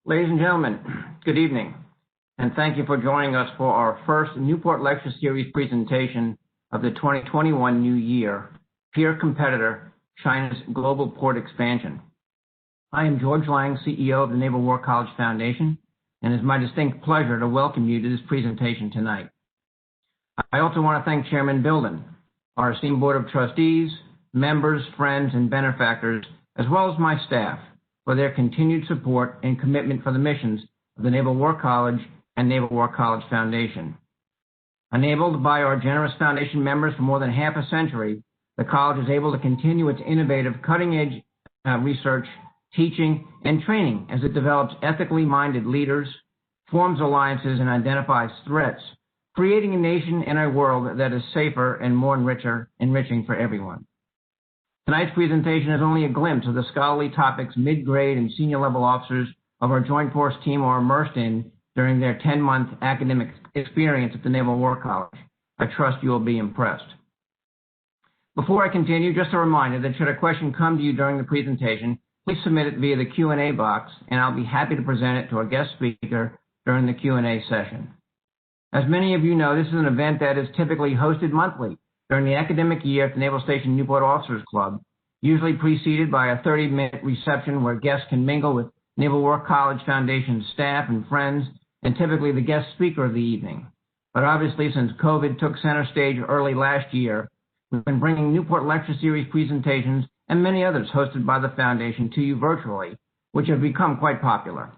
Ladies and gentlemen, good evening, and thank you for joining us for our first Newport Lecture Series presentation of the 2021 new year, Peer Competitor, China's Global Port Expansion. I am George Lang, CEO of the Naval War College Foundation, and it's my distinct pleasure to welcome you to this presentation tonight. I also want to thank Chairman Bilden, our esteemed Board of Trustees, members, friends, and benefactors, as well as my staff, for their continued support and commitment for the missions of the Naval War College and Naval War College Foundation. Enabled by our generous foundation members for more than half a century, the college is able to continue its innovative, cutting-edge research, teaching, and training as it develops ethically minded leaders, forms alliances, and identifies threats, creating a nation and a world that is safer and more enriching for everyone. Tonight's presentation is only a glimpse of the scholarly topics mid-grade and senior level officers of our Joint Force team are immersed in during their 10-month academic experience at the Naval War College. I trust you will be impressed. Before I continue, just a reminder that should a question come to you during the presentation, please submit it via the Q&A box, and I'll be happy to present it to our guest speaker during the Q&A session. As many of you know, this is an event that is typically hosted monthly during the academic year at the Naval Station Newport Officers Club, usually preceded by a 30-minute reception where guests can mingle with Naval War College Foundation staff and friends, and typically the guest speaker of the evening. But obviously, since COVID took center stage early last year, we've been bringing Newport Lecture Series presentations and many others hosted by the Foundation to you virtually, which have become quite popular.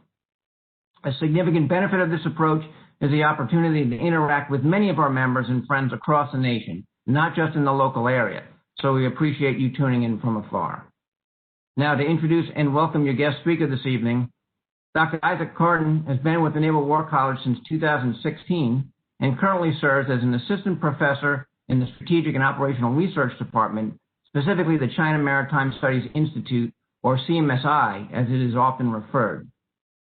A significant benefit of this approach is the opportunity to interact with many of our members and friends across the nation, not just in the local area, so we appreciate you tuning in from afar. Now, to introduce and welcome your guest speaker this evening, Dr. Isaac Carden has been with the Naval War College since 2016 and currently serves as an assistant professor in the Strategic and Operational Research Department, specifically the China Maritime Studies Institute, or CMSI, as it is often referred.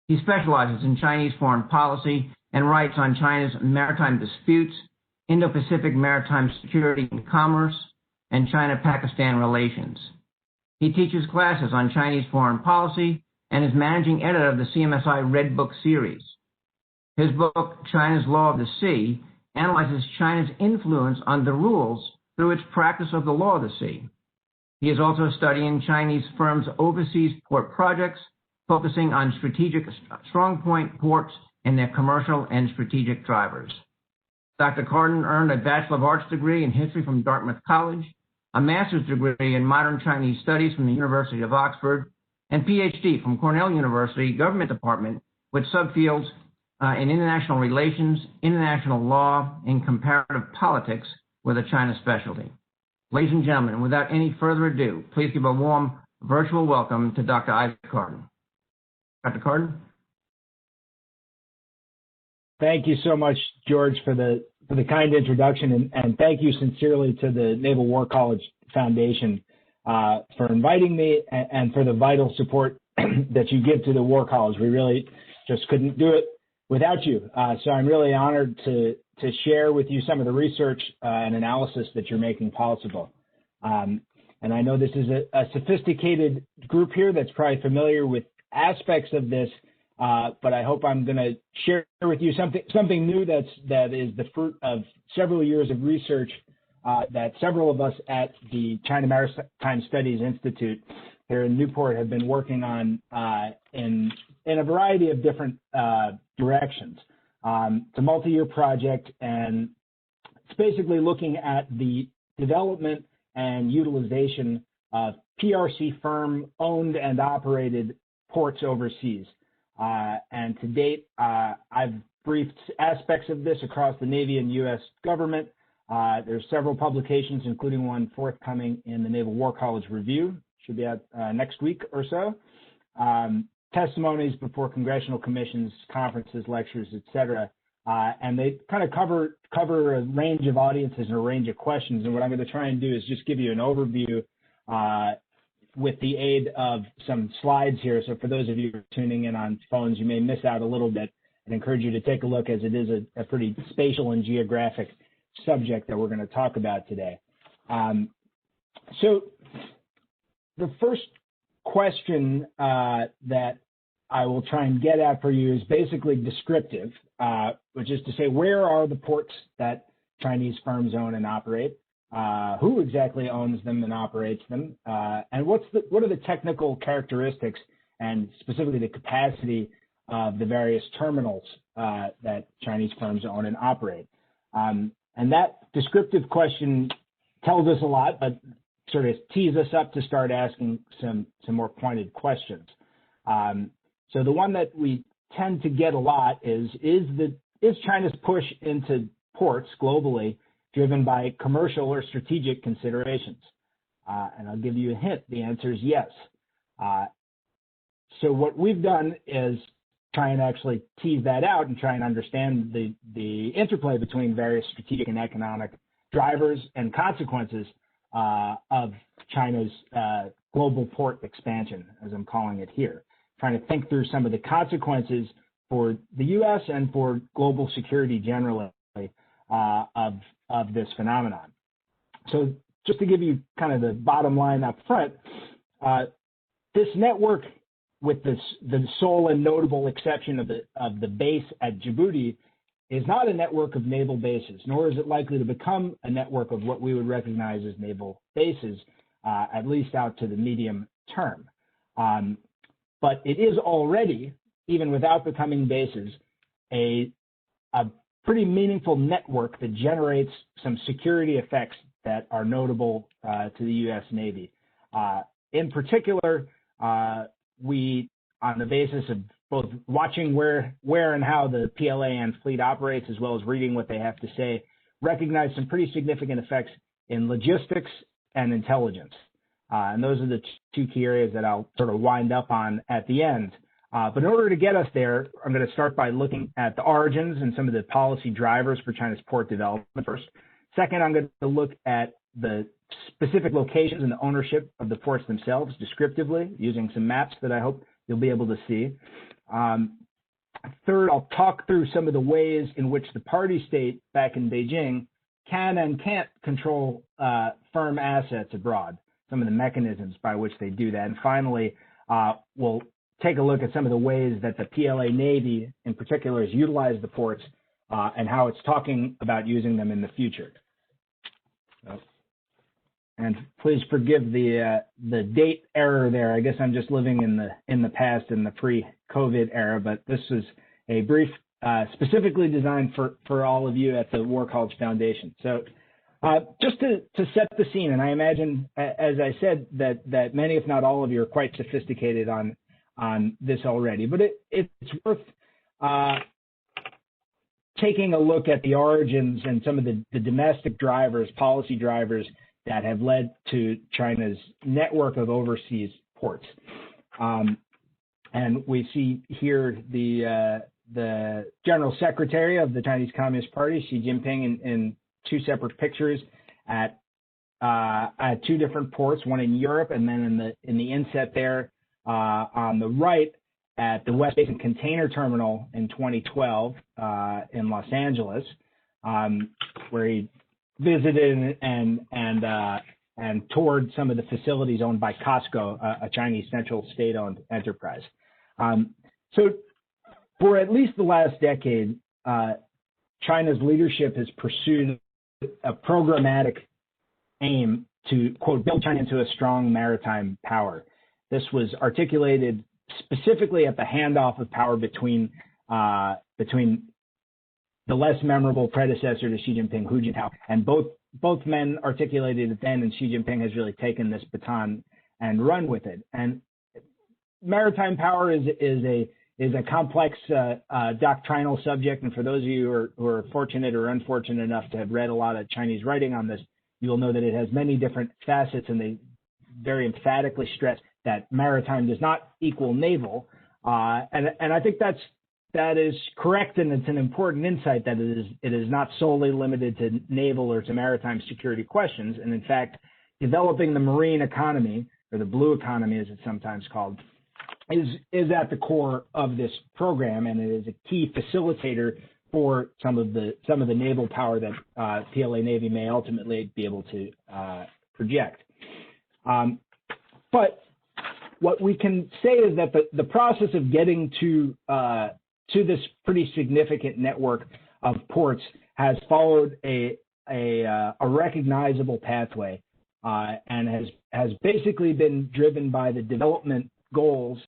He specializes in Chinese foreign policy and writes on China's maritime disputes, Indo-Pacific maritime security and commerce, and China-Pakistan relations. He teaches classes on Chinese foreign policy and is managing editor of the CMSI Red Book series. His book, China's Law of the Sea, analyzes China's influence on the rules through its practice of the law of the sea. He is also studying Chinese firms' overseas port projects, focusing on strategic strongpoint ports and their commercial and strategic drivers. Dr. Carden earned a Bachelor of Arts degree in history from Dartmouth College, a master's degree in modern Chinese studies from the University of Oxford, and PhD from Cornell University Government Department with subfields in international relations, international law, and comparative politics with a China specialty. Ladies and gentlemen, without any further ado, please give a warm virtual welcome to Dr. Isaac Carden. Dr. Carden? Thank you so much, George, for the kind introduction, and thank you sincerely to the Naval War College Foundation for inviting me and for the vital support that you give to the War College. We really just couldn't do it without you. So I'm really honored to share with you some of the research and analysis that you're making possible. And I know this is a sophisticated group here that's probably familiar with aspects of this, but I hope I'm going to share with you something new that is the fruit of several years of research that several of us at the China Maritime Studies Institute here in Newport have been working on in a variety of different directions. It's a multi-year project, and it's basically looking at the development and utilization of PRC firm-owned and operated ports overseas. And to date, I've briefed aspects of this across the Navy and U.S. government. There's several publications, including one forthcoming in the Naval War College Review, should be out next week or so. Testimonies before congressional commissions, conferences, lectures, etc. And they kind of cover a range of audiences and a range of questions. And what I'm going to try and do is just give you an overview with the aid of some slides here. So for those of you who are tuning in on phones, you may miss out a little bit. I'd encourage you to take a look, as it is a pretty spatial and geographic subject that we're going to talk about today. So the first question that I will try and get at for you is basically descriptive, which is to say, where are the ports that Chinese firms own and operate? Who exactly owns them and operates them? And what are the technical characteristics and specifically the capacity of the various terminals that Chinese firms own and operate? And that descriptive question tells us a lot, but sort of tees us up to start asking some more pointed questions. So the one that we tend to get a lot is China's push into ports globally driven by commercial or strategic considerations? And I'll give you a hint. The answer is yes. So what we've done is try and actually tease that out and try and understand the interplay between various strategic and economic drivers and consequences of China's global port expansion, as I'm calling it here. Trying to think through some of the consequences for the U.S. and for global security generally of this phenomenon. So just to give you kind of the bottom line up front, this network, with the sole and notable exception of the base at Djibouti, is not a network of naval bases, nor is it likely to become a network of what we would recognize as naval bases, at least out to the medium term. But it is already, even without becoming bases, a pretty meaningful network that generates some security effects that are notable to the U.S. Navy. In particular, we, on the basis of both watching where and how the PLA and fleet operates, as well as reading what they have to say, recognize some pretty significant effects in logistics and intelligence. And those are the two key areas that I'll sort of wind up on at the end. But in order to get us there, I'm going to start by looking at the origins and some of the policy drivers for China's port development first. Second, I'm going to look at the specific locations and the ownership of the ports themselves descriptively, using some maps that I hope you'll be able to see. Third, I'll talk through some of the ways in which the party state back in Beijing can and can't control firm assets abroad, some of the mechanisms by which they do that. And finally, we'll take a look at some of the ways that the PLA Navy in particular has utilized the ports and how it's talking about using them in the future. And please forgive the date error there. I guess I'm just living in the past, in the pre-COVID era, but this is a brief specifically designed for all of you at the War College Foundation. So just to set the scene, and I imagine, as I said, that many, if not all of you, are quite sophisticated on this already, but it's worth taking a look at the origins and some of the domestic drivers, policy drivers that have led to China's network of overseas ports. And we see here the General Secretary of the Chinese Communist Party, Xi Jinping, in two separate pictures at two different ports, one in Europe and then in the inset there on the right at the West Basin Container Terminal in 2012 in Los Angeles, where he visited and toured some of the facilities owned by COSCO, a Chinese central state-owned enterprise. So for at least the last decade, China's leadership has pursued a programmatic aim to, quote, build China into a strong maritime power. This was articulated specifically at the handoff of power between the less memorable predecessor to Xi Jinping, Hu Jintao, and both men articulated it then, and Xi Jinping has really taken this baton and run with it. And maritime power is a complex doctrinal subject, and for those of you who are fortunate or unfortunate enough to have read a lot of Chinese writing on this, you will know that it has many different facets, and they very emphatically stress that maritime does not equal naval, and I think that is correct, and it's an important insight that it is not solely limited to naval or to maritime security questions. And in fact, developing the marine economy, or the blue economy as it's sometimes called, is at the core of this program, and it is a key facilitator for some of the naval power that PLA Navy may ultimately be able to project. But what we can say is that the process of getting to this pretty significant network of ports has followed a recognizable pathway, and has basically been driven by the development goals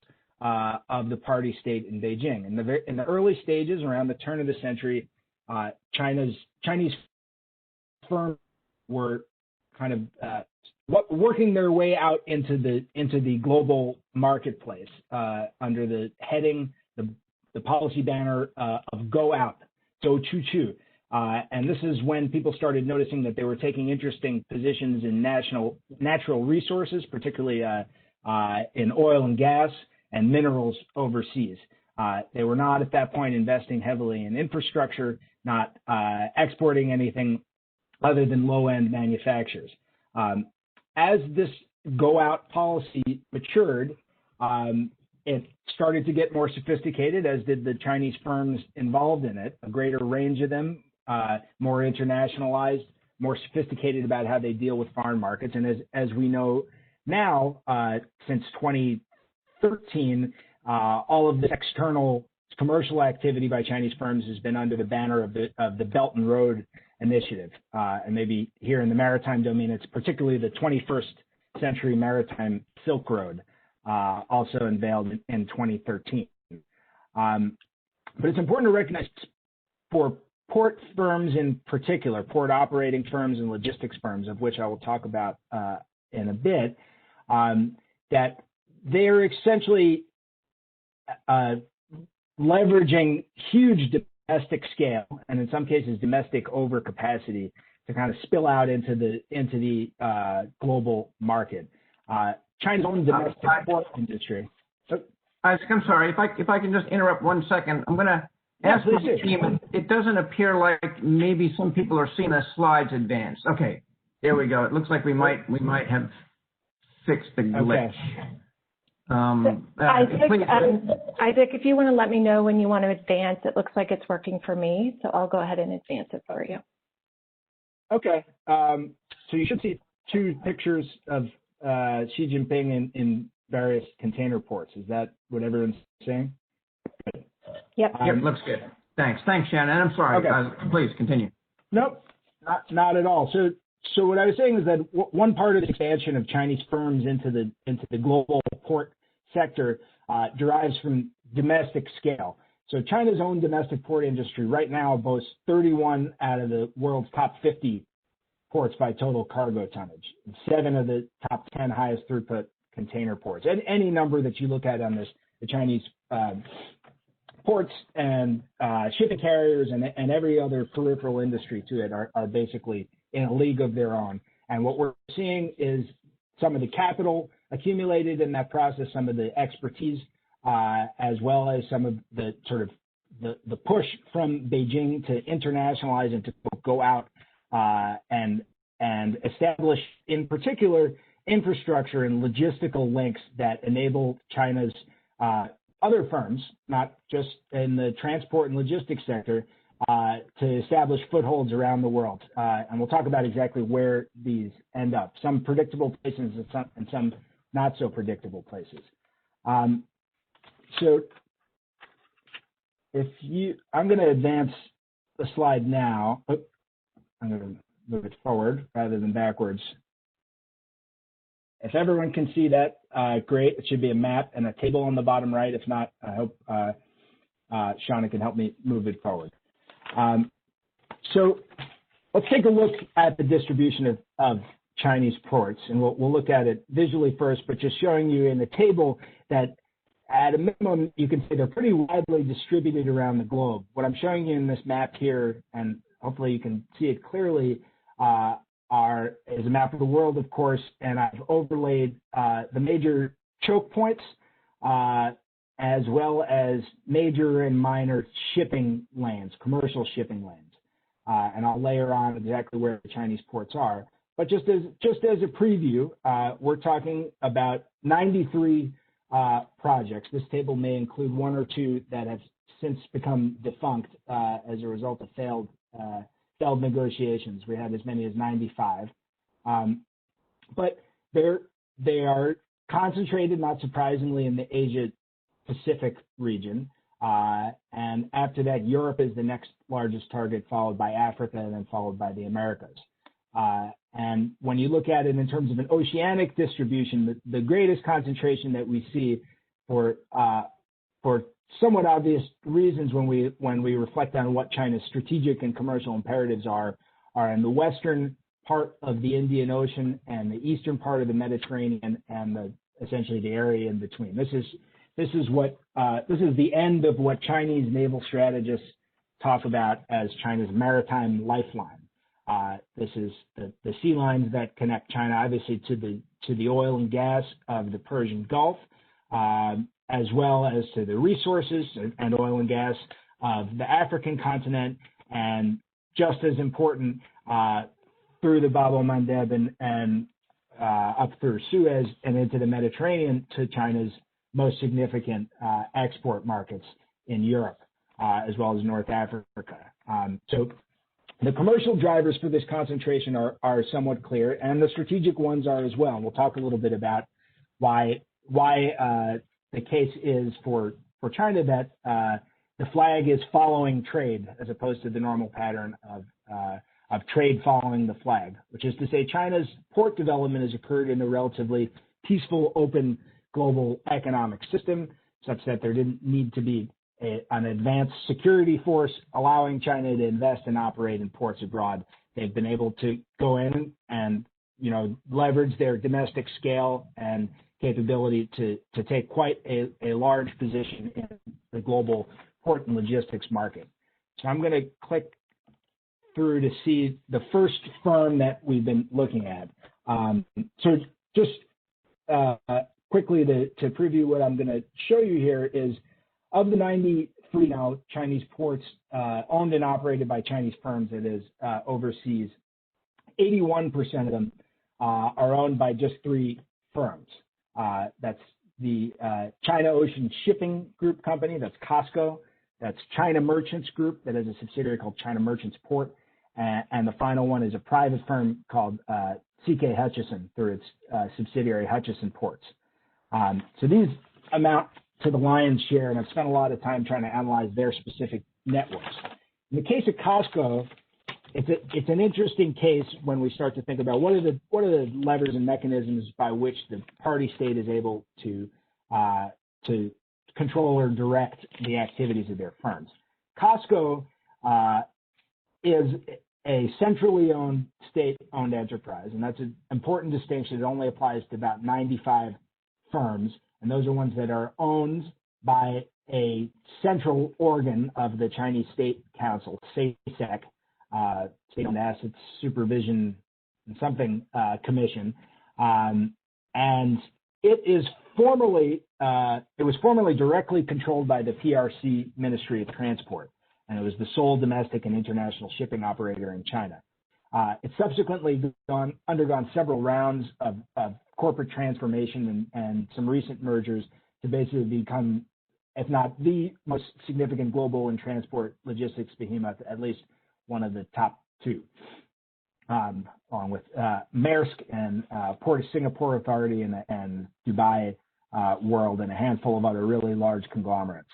of the party state in Beijing. In the early stages, around the turn of the century, Chinese firms were kind of working their way out into the global marketplace under the heading, the policy banner of "Go Out," Go Choo Choo. And this is when people started noticing that they were taking interesting positions in natural resources, particularly in oil and gas and minerals overseas. They were not at that point investing heavily in infrastructure, not exporting anything other than low-end manufacturers. As this "Go Out" policy matured, it started to get more sophisticated, as did the Chinese firms involved in it, a greater range of them, more internationalized, more sophisticated about how they deal with foreign markets. And as we know now, since 2013, all of this external commercial activity by Chinese firms has been under the banner of the Belt and Road Initiative. And maybe here in the maritime domain, it's particularly the 21st Century Maritime Silk Road, also unveiled in 2013. But it's important to recognize, for port firms in particular, port operating firms and logistics firms, of which I will talk about in a bit, that they're essentially leveraging huge domestic scale, and in some cases domestic overcapacity, to kind of spill out into the global market. China's own domestic port industry. Isaac, I'm sorry, if I can just interrupt 1 second. I'm going to ask the team. It doesn't appear like maybe some people are seeing the slides advanced. Okay, there we go. It looks like we might have fixed the glitch. Okay. Isaac, if you want to let me know when you want to advance, it looks like it's working for me, so I'll go ahead and advance it for you. Okay. So you should see two pictures of Xi Jinping in various container ports. Is that what everyone's saying? Yep. Yep, looks good. Thanks, Shannon. I'm sorry. Okay. Please continue. Nope, not at all. So what I was saying is that one part of the expansion of Chinese firms into the global port sector derives from domestic scale. So China's own domestic port industry right now boasts 31 out of the world's top 50 ports by total cargo tonnage, 7 of the top 10 highest throughput container ports. And any number that you look at on this, the Chinese ports and shipping carriers and every other peripheral industry to it are basically in a league of their own. And what we're seeing is some of the capital accumulated in that process, some of the expertise, as well as some of the sort of the push from Beijing to internationalize and to go out and establish, in particular, infrastructure and logistical links that enable China's other firms, not just in the transport and logistics sector, to establish footholds around the world. And we'll talk about exactly where these end up. Some predictable places and some not so predictable places. So I'm going to advance the slide now. I'm going to move it forward rather than backwards. If everyone can see that, great. It should be a map and a table on the bottom right. If not, I hope Shauna can help me move it forward. So let's take a look at the distribution of Chinese ports, and we'll look at it visually first, but just showing you in the table that at a minimum, you can say they're pretty widely distributed around the globe. What I'm showing you in this map here, and hopefully you can see it clearly, is a map of the world, of course, and I've overlaid the major choke points as well as major and minor shipping lanes, commercial shipping lanes. And I'll layer on exactly where the Chinese ports are. But just as a preview, we're talking about 93 projects. This table may include 1 or 2 that have since become defunct as a result of failed negotiations. We had as many as 95. But they are concentrated, not surprisingly, in the Asia-Pacific region. And after that, Europe is the next largest target, followed by Africa, and then followed by the Americas. And when you look at it in terms of an oceanic distribution, the greatest concentration that we see for somewhat obvious reasons when we reflect on what China's strategic and commercial imperatives are in the western part of the Indian Ocean and the eastern part of the Mediterranean and essentially the area in between. This is the end of what Chinese naval strategists talk about as China's maritime lifeline. This is the sea lines that connect China, obviously, to the oil and gas of the Persian Gulf, as well as to the resources and oil and gas of the African continent, and just as important, through the Bab el-Mandeb and up through Suez and into the Mediterranean to China's most significant export markets in Europe, as well as North Africa. So the commercial drivers for this concentration are somewhat clear, and the strategic ones are as well. And we'll talk a little bit about why the case is for China that the flag is following trade as opposed to the normal pattern of trade following the flag, which is to say China's port development has occurred in a relatively peaceful, open global economic system, such that there didn't need to be an advanced security force allowing China to invest and operate in ports abroad. They've been able to go in and leverage their domestic scale and capability to take quite a large position in the global port and logistics market. So I'm going to click through to see the first firm that we've been looking at. So just quickly to preview what I'm going to show you here is, of the 93 now Chinese ports owned and operated by Chinese firms, that is overseas, 81% of them are owned by just 3 firms. That's the China Ocean Shipping Group Company, that's COSCO. That's China Merchants Group, that has a subsidiary called China Merchants Port. And the final one is a private firm called CK Hutchison through its subsidiary Hutchison Ports. So these amount to the lion's share, and I've spent a lot of time trying to analyze their specific networks. In the case of COSCO, it's an interesting case when we start to think about what are the levers and mechanisms by which the party state is able to control or direct the activities of their firms. COSCO is a centrally owned, state-owned enterprise, and that's an important distinction. It only applies to about 95 firms, and those are ones that are owned by a central organ of the Chinese State Council, SASEC, State-Owned Assets Supervision and something Commission, and it was formerly directly controlled by the PRC Ministry of Transport, and it was the sole domestic and international shipping operator in China. It's subsequently undergone several rounds of corporate transformation and some recent mergers to basically become, if not the most significant global and transport logistics behemoth, at least one of the top 2, along with Maersk and Port of Singapore Authority and Dubai World and a handful of other really large conglomerates.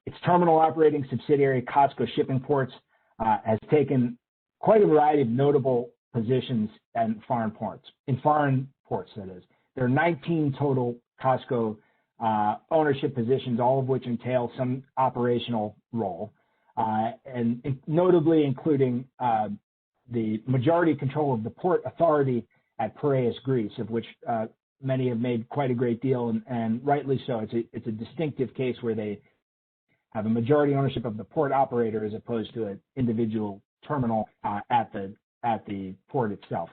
Its terminal operating subsidiary, COSCO Shipping Ports, has taken quite a variety of notable positions in foreign ports, that is. There are 19 total COSCO ownership positions, all of which entail some operational role, and notably including the majority control of the port authority at Piraeus, Greece, of which many have made quite a great deal, and rightly so. It's a distinctive case where they have a majority ownership of the port operator as opposed to an individual terminal at the port itself.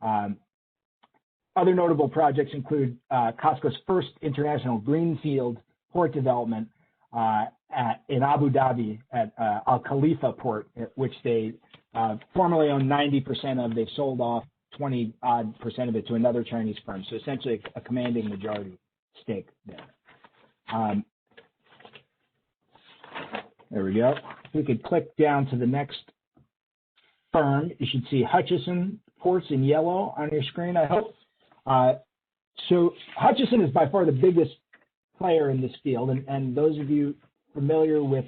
Other notable projects include COSCO's first international greenfield port development in Abu Dhabi at Al Khalifa Port, which they formerly owned 90% of. They've sold off 20% of it to another Chinese firm, so essentially a commanding majority stake there. There we go. If we could click down to the next firm, you should see Hutchison Ports in yellow on your screen, I hope. So Hutchison is by far the biggest player in this field, and those of you familiar with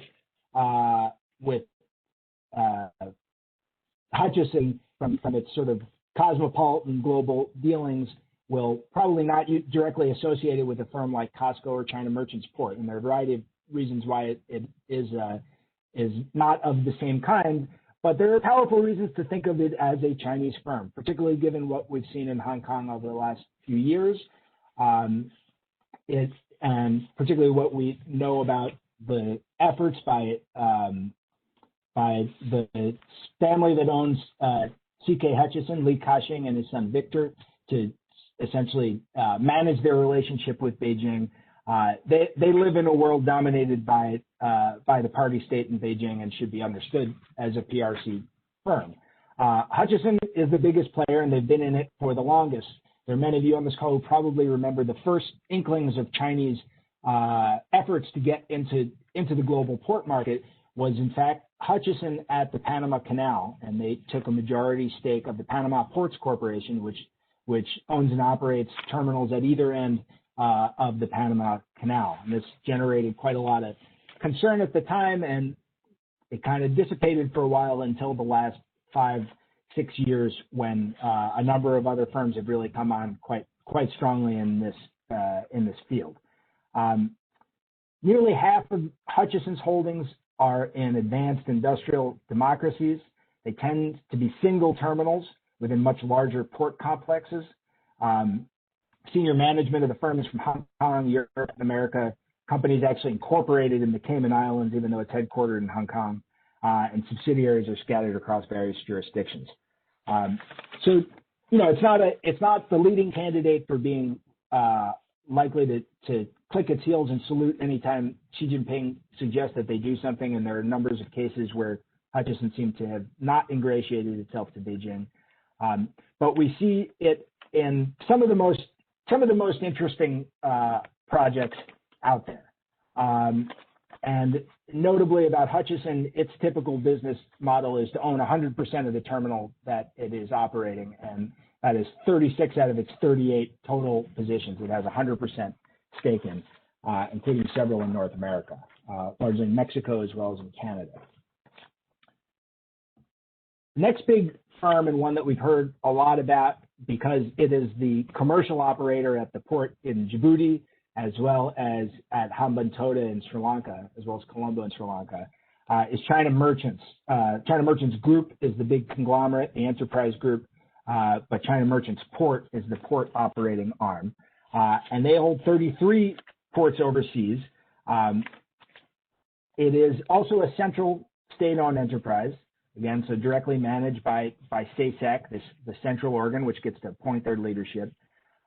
Hutchison from its sort of cosmopolitan global dealings will probably not directly associate it with a firm like Costco or China Merchants Port, and there are a variety of reasons why it is not of the same kind. But there are powerful reasons to think of it as a Chinese firm, particularly given what we've seen in Hong Kong over the last few years, and particularly what we know about the efforts by the family that owns CK Hutchison, Li Ka-shing and his son Victor, to essentially manage their relationship with Beijing. They live in a world dominated by the party state in Beijing and should be understood as a PRC firm. Hutchison is the biggest player, and they've been in it for the longest. There are many of you on this call who probably remember the first inklings of Chinese efforts to get into the global port market was, in fact, Hutchison at the Panama Canal, and they took a majority stake of the Panama Ports Corporation, which owns and operates terminals at either end of the Panama Canal. And this generated quite a lot of concern at the time, and it kind of dissipated for a while until the last 5-6 years, when a number of other firms have really come on quite strongly in this field. Nearly half of Hutchison's holdings are in advanced industrial democracies. They tend to be single terminals within much larger port complexes. Senior management of the firm is from Hong Kong, Europe, and America. Companies actually incorporated in the Cayman Islands, even though it's headquartered in Hong Kong, and subsidiaries are scattered across various jurisdictions. So, it's not the leading candidate for being likely to click its heels and salute anytime Xi Jinping suggests that they do something, and there are numbers of cases where Hutchison seemed to have not ingratiated itself to Beijing. But we see it in some of the most interesting projects out there. And notably about Hutchison, its typical business model is to own 100% of the terminal that it is operating, and that is 36 out of its 38 total positions. It has 100% stake in, including several in North America, largely in Mexico as well as in Canada. Next big firm, and one that we've heard a lot about because it is the commercial operator at the port in Djibouti, as well as at Hambantota in Sri Lanka, as well as Colombo in Sri Lanka, is China Merchants. China Merchants Group is the big conglomerate, the enterprise group, but China Merchants Port is the port operating arm. And they hold 33 ports overseas. It is also a central state-owned enterprise, again, so directly managed by SASAC, the central organ, which gets to appoint their leadership.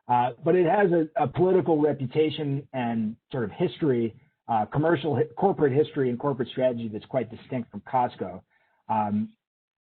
But it has a political reputation and sort of history, corporate history and corporate strategy that's quite distinct from Costco.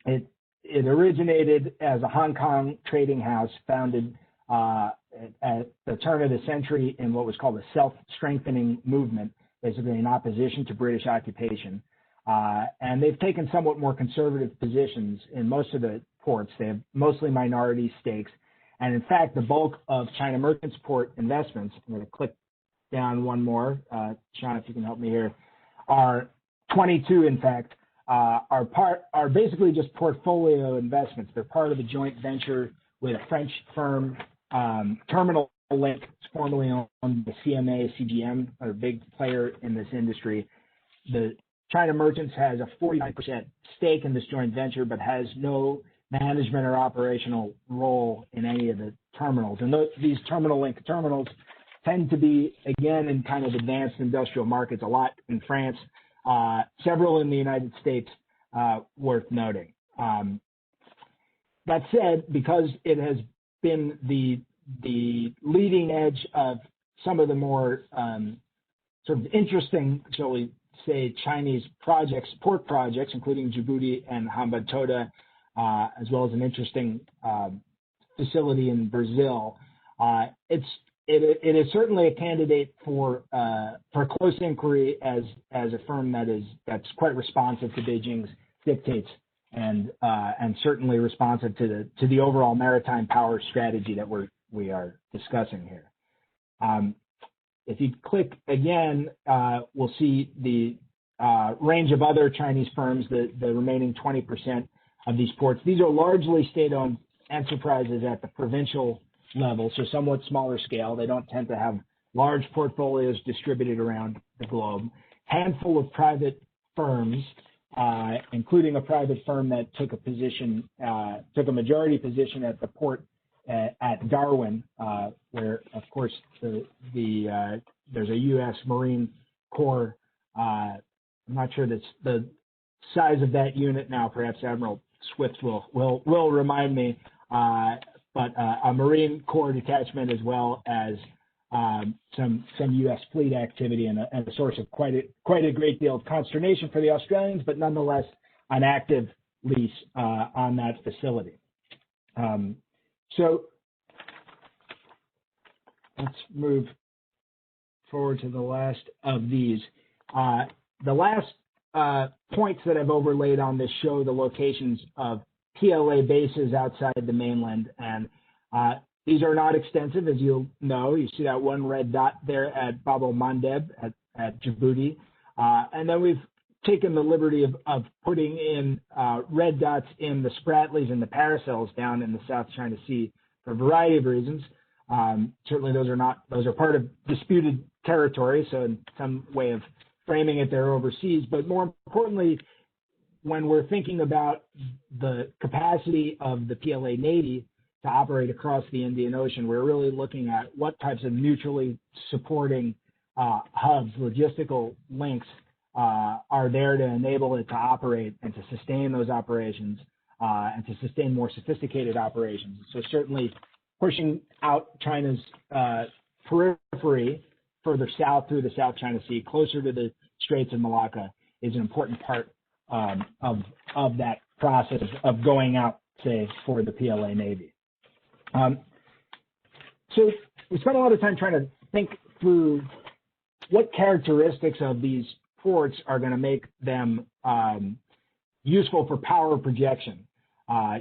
It originated as a Hong Kong trading house founded at the turn of the century in what was called the self-strengthening movement, basically in opposition to British occupation. And they've taken somewhat more conservative positions in most of the ports. They have mostly minority stakes. And in fact, the bulk of China Merchants Port investments, I'm going to click down one more, Sean, if you can help me here, are 22, in fact, are basically just portfolio investments. They're part of a joint venture with a French firm, Terminal Link, formerly owned by CMA CGM, a big player in this industry. The China Merchants has a 49% stake in this joint venture, but has no management or operational role in any of the terminals. And these Terminal Link terminals tend to be, again, in kind of advanced industrial markets, a lot in France, several in the United States, worth noting. That said, because it has been the leading edge of some of the more sort of interesting, shall we say, Chinese projects, port projects, including Djibouti and Hambantota, as well as an interesting facility in Brazil. It is certainly a candidate for close inquiry as a firm that's quite responsive to Beijing's dictates and certainly responsive to the overall maritime power strategy that we're we are discussing here. If you click again, we'll see the range of other Chinese firms, the remaining 20% of these ports. These are largely state-owned enterprises at the provincial level, so somewhat smaller scale. They don't tend to have large portfolios distributed around the globe. Handful of private firms, including a private firm that took a majority position at the port at Darwin, where, of course, there's a U.S. Marine Corps. I'm not sure that's the size of that unit now. Perhaps Admiral Swift will remind me. But a Marine Corps detachment, as well as some U.S. fleet activity, and a source of quite a great deal of consternation for the Australians, but nonetheless an active lease on that facility. So let's move forward to the last of these. The last points that I've overlaid on this show the locations of PLA bases outside the mainland, and these are not extensive, as you'll know. You see that one red dot there at Bab el Mandeb at Djibouti, and then we've taken the liberty of putting in red dots in the Spratlys and the Paracels down in the South China Sea for a variety of reasons. Certainly, those are part of disputed territory, so in some way of framing it, they're overseas. But more importantly, when we're thinking about the capacity of the PLA Navy to operate across the Indian Ocean, we're really looking at what types of mutually supporting hubs, logistical links are there to enable it to operate and to sustain those operations and to sustain more sophisticated operations. So certainly pushing out China's periphery further south through the South China Sea, closer to the Straits of Malacca, is an important part of that process of going out, say, for the PLA Navy. So we spent a lot of time trying to think through what characteristics of these ports are going to make them useful for power projection,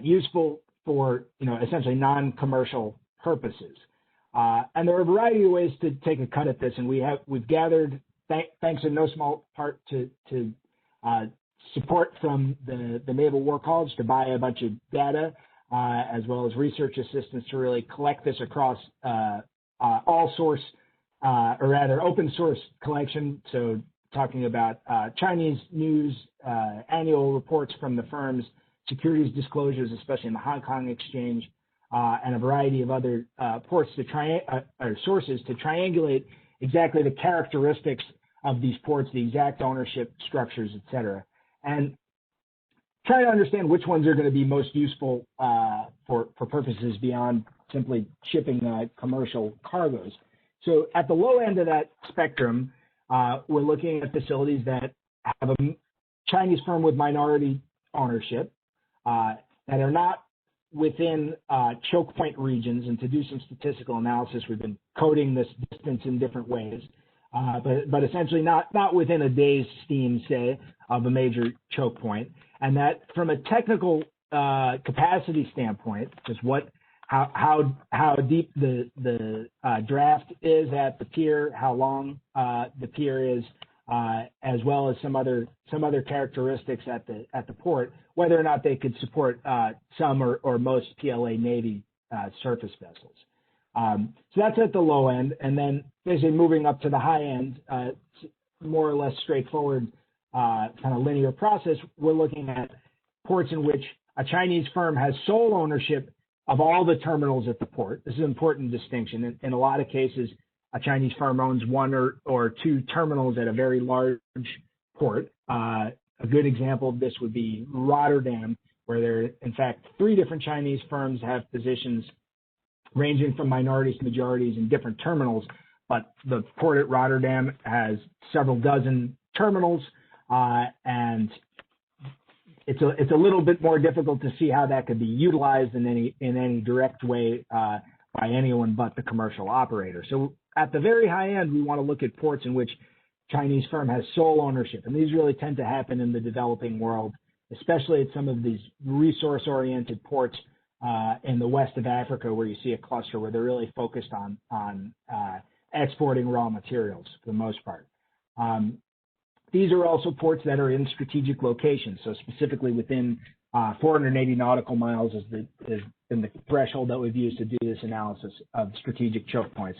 useful for essentially non-commercial purposes. And there are a variety of ways to take a cut at this, and we've gathered, thanks in no small part to support from the Naval War College, to buy a bunch of data, as well as research assistance to really collect this across all source, or rather open source collection. So talking about Chinese news, annual reports from the firms, securities disclosures, especially in the Hong Kong Exchange, and a variety of other ports or sources to triangulate exactly the characteristics of these ports, the exact ownership structures, et cetera, and try to understand which ones are going to be most useful for purposes beyond simply shipping commercial cargoes. So at the low end of that spectrum, we're looking at facilities that have a Chinese firm with minority ownership, that are not within choke point regions. And to do some statistical analysis, we've been coding this distance in different ways, but essentially not within a day's steam, say, of a major choke point. And that from a technical capacity standpoint, just how deep the draft is at the pier, how long the pier is, as well as some other characteristics at the port, whether or not they could support some or most PLA Navy surface vessels. So that's at the low end, and then basically moving up to the high end, more or less straightforward kind of linear process. We're looking at ports in which a Chinese firm has sole ownership of all the terminals at the port. This is an important distinction. In a lot of cases, a Chinese firm owns one or two terminals at a very large port. A good example of this would be Rotterdam, where there are, in fact, 3 different Chinese firms have positions ranging from minorities to majorities in different terminals. But the port at Rotterdam has several dozen terminals, and it's a little bit more difficult to see how that could be utilized in any direct way by anyone but the commercial operator. So at the very high end, we want to look at ports in which Chinese firm has sole ownership, and these really tend to happen in the developing world, especially at some of these resource-oriented ports in the west of Africa, where you see a cluster where they're really focused on exporting raw materials for the most part. These are also ports that are in strategic locations. So specifically within 480 nautical miles has been the threshold that we've used to do this analysis of strategic choke points.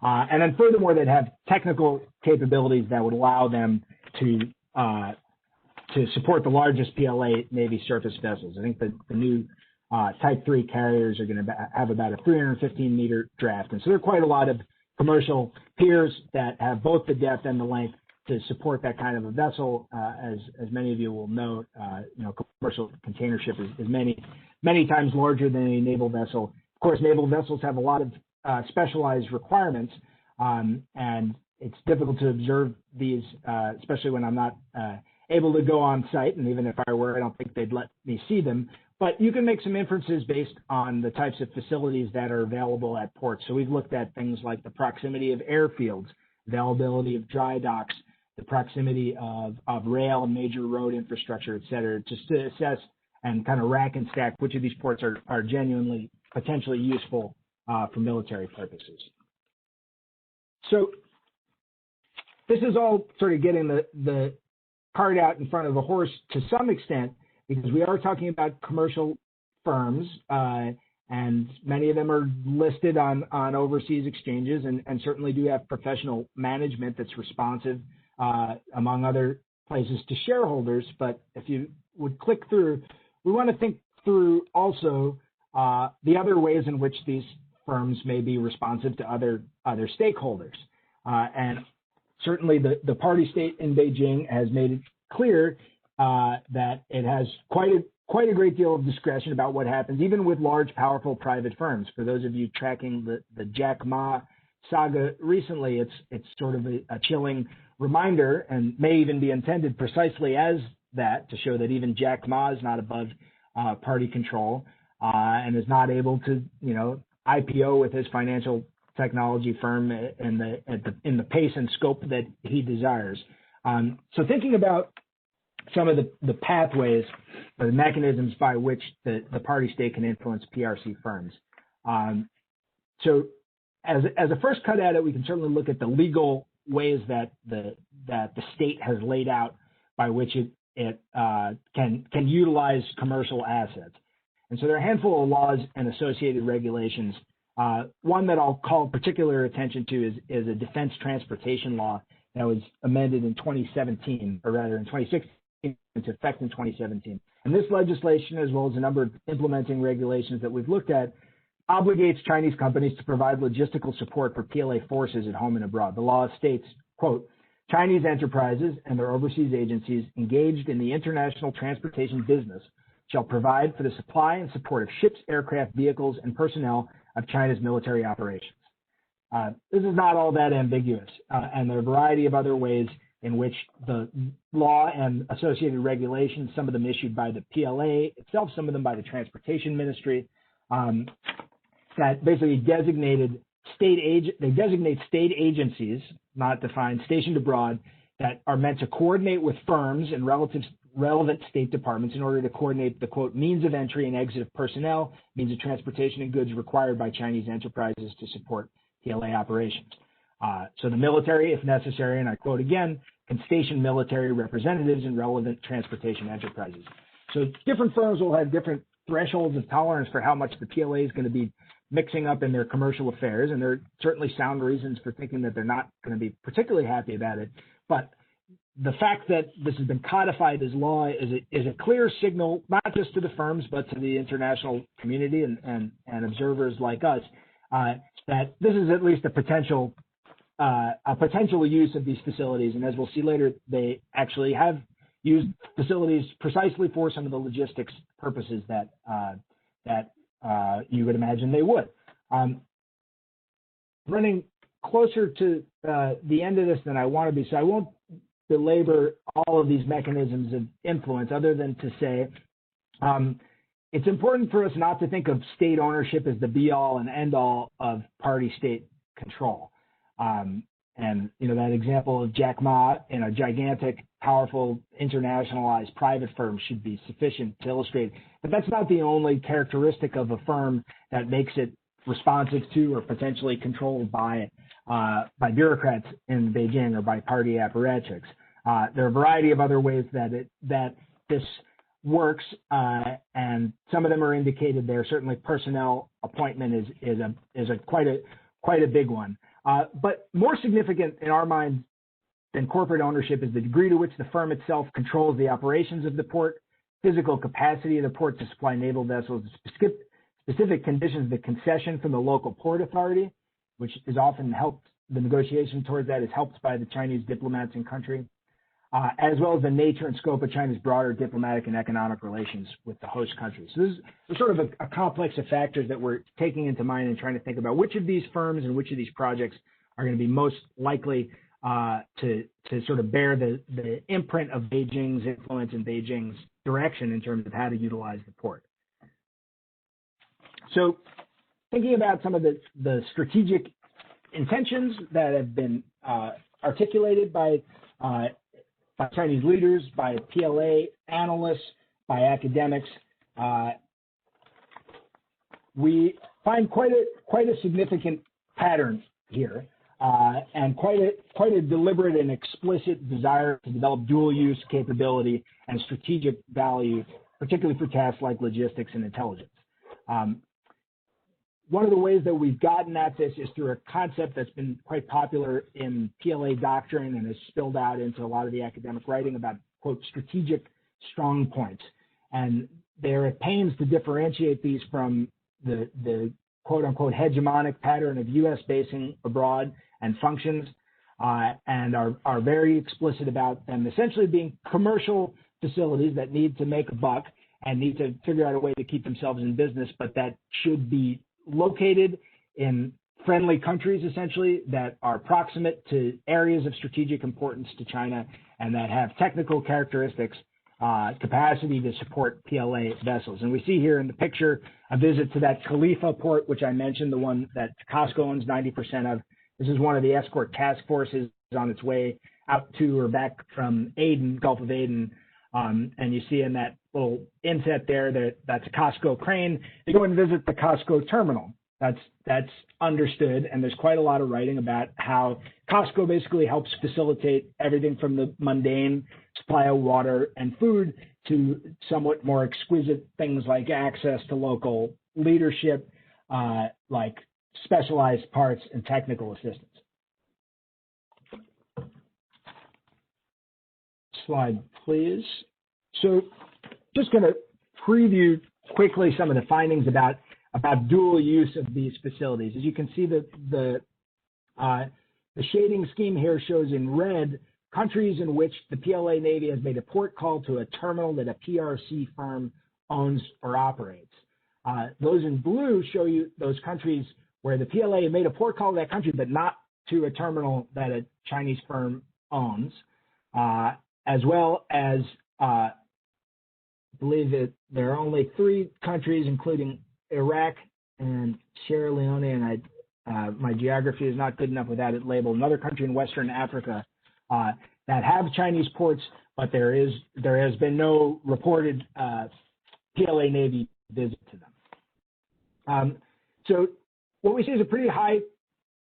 And then furthermore, that have technical capabilities that would allow them to support the largest PLA Navy surface vessels. I think the new Type 3 carriers are going to have about a 315-meter draft. And so there are quite a lot of commercial piers that have both the depth and the length to support that kind of a vessel. As many of you will know, commercial container ship is many times larger than a naval vessel. Of course, naval vessels have a lot of specialized requirements, and it's difficult to observe these, especially when I'm not able to go on site. And even if I were, I don't think they'd let me see them. But you can make some inferences based on the types of facilities that are available at ports. So we've looked at things like the proximity of airfields, availability of dry docks, the proximity of rail and major road infrastructure, et cetera, just to assess and kind of rack and stack which of these ports are genuinely potentially useful for military purposes. So this is all sort of getting the cart out in front of the horse to some extent, because we are talking about commercial firms, and many of them are listed on overseas exchanges and certainly do have professional management that's responsive, among other places, to shareholders. But if you would click through, we want to think through also the other ways in which these firms may be responsive to other stakeholders. And certainly the party state in Beijing has made it clear that it has quite a great deal of discretion about what happens, even with large, powerful private firms. For those of you tracking the Jack Ma saga recently, it's sort of a chilling reminder, and may even be intended precisely as that, to show that even Jack Ma is not above party control, and is not able to, IPO with his financial technology firm in the pace and scope that he desires. So thinking about some of the pathways or the mechanisms by which the party state can influence PRC firms. So as a first cut at it, we can certainly look at the legal ways that the state has laid out by which it can utilize commercial assets. And so there are a handful of laws and associated regulations. One that I'll call particular attention to is a defense transportation law that was amended in 2017, or rather in 2016, into effect in 2017. And this legislation, as well as a number of implementing regulations that we've looked at, obligates Chinese companies to provide logistical support for PLA forces at home and abroad. The law states, quote, Chinese enterprises and their overseas agencies engaged in the international transportation business shall provide for the supply and support of ships, aircraft, vehicles, and personnel of China's military operations. This is not all that ambiguous, and there are a variety of other ways in which the law and associated regulations, some of them issued by the PLA itself, some of them by the Transportation Ministry, that basically designate state agencies, not defined, stationed abroad, that are meant to coordinate with firms and relevant state departments in order to coordinate the, quote, means of entry and exit of personnel, means of transportation and goods required by Chinese enterprises to support PLA operations. So the military, if necessary, and I quote again, can station military representatives in relevant transportation enterprises. So different firms will have different thresholds of tolerance for how much the PLA is going to be mixing up in their commercial affairs, and there are certainly sound reasons for thinking that they're not going to be particularly happy about it. But the fact that this has been codified as law is a clear signal, not just to the firms, but to the international community and observers like us, that this is at least a potential use of these facilities. And as we'll see later, they actually have used facilities precisely for some of the logistics purposes that you would imagine they would. Running closer to the end of this than I want to be, so I won't belabor all of these mechanisms of influence, other than to say it's important for us not to think of state ownership as the be-all and end-all of party-state control. And, that example of Jack Ma in a gigantic, powerful, internationalized private firm should be sufficient to illustrate. But that's not the only characteristic of a firm that makes it responsive to or potentially controlled by bureaucrats in Beijing or by party apparatchiks. There are a variety of other ways that this works, and some of them are indicated there. Certainly, personnel appointment is quite a big one. But more significant in our mind than corporate ownership is the degree to which the firm itself controls the operations of the port, physical capacity of the port to supply naval vessels, specific conditions of the concession from the local port authority, which is often helped. The negotiation towards that is helped by the Chinese diplomats in country, as well as the nature and scope of China's broader diplomatic and economic relations with the host country. So this is sort of a complex of factors that we're taking into mind and trying to think about which of these firms and which of these projects are going to be most likely to sort of bear the imprint of Beijing's influence and Beijing's direction in terms of how to utilize the port. So thinking about some of the strategic intentions that have been articulated by Chinese leaders, by PLA analysts, by academics, we find quite a significant pattern here, and quite a deliberate and explicit desire to develop dual-use capability and strategic value, particularly for tasks like logistics and intelligence. One of the ways that we've gotten at this is through a concept that's been quite popular in PLA doctrine and has spilled out into a lot of the academic writing about, quote, strategic strong points. And they're at pains to differentiate these from the quote unquote hegemonic pattern of U.S. basing abroad and functions, and are very explicit about them essentially being commercial facilities that need to make a buck and need to figure out a way to keep themselves in business, but that should be located in friendly countries, essentially, that are proximate to areas of strategic importance to China and that have technical characteristics, capacity to support PLA vessels. And we see here in the picture a visit to that Khalifa port, which I mentioned, the one that COSCO owns 90% of. This is one of the escort task forces on its way out to or back from Aden, Gulf of Aden. And you see in that little inset there that's a COSCO crane. They go and visit the COSCO terminal. That's understood, and there's quite a lot of writing about how COSCO basically helps facilitate everything from the mundane supply of water and food to somewhat more exquisite things like access to local leadership, like specialized parts and technical assistance. Slide, please. So just going to preview quickly some of the findings about dual use of these facilities. As you can see, the shading scheme here shows in red countries in which the PLA Navy has made a port call to a terminal that a PRC firm owns or operates. Those in blue show you those countries where the PLA made a port call to that country, but not to a terminal that a Chinese firm owns, as well as I believe that there are only 3 countries, including Iraq and Sierra Leone, and my geography is not good enough without it labeled. Another country in Western Africa that have Chinese ports, but there has been no reported PLA Navy visit to them. So what we see is a pretty high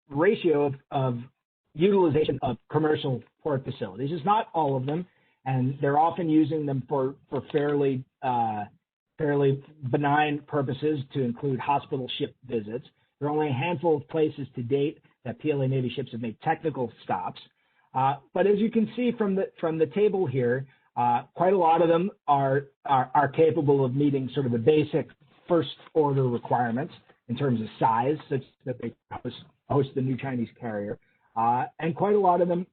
ratio of utilization of commercial port facilities. It's not all of them, and they're often using them for fairly benign purposes to include hospital ship visits. There are only a handful of places to date that PLA Navy ships have made technical stops. But as you can see from the table here, quite a lot of them are capable of meeting sort of the basic first order requirements in terms of size, such that they host the new Chinese carrier. And quite a lot of them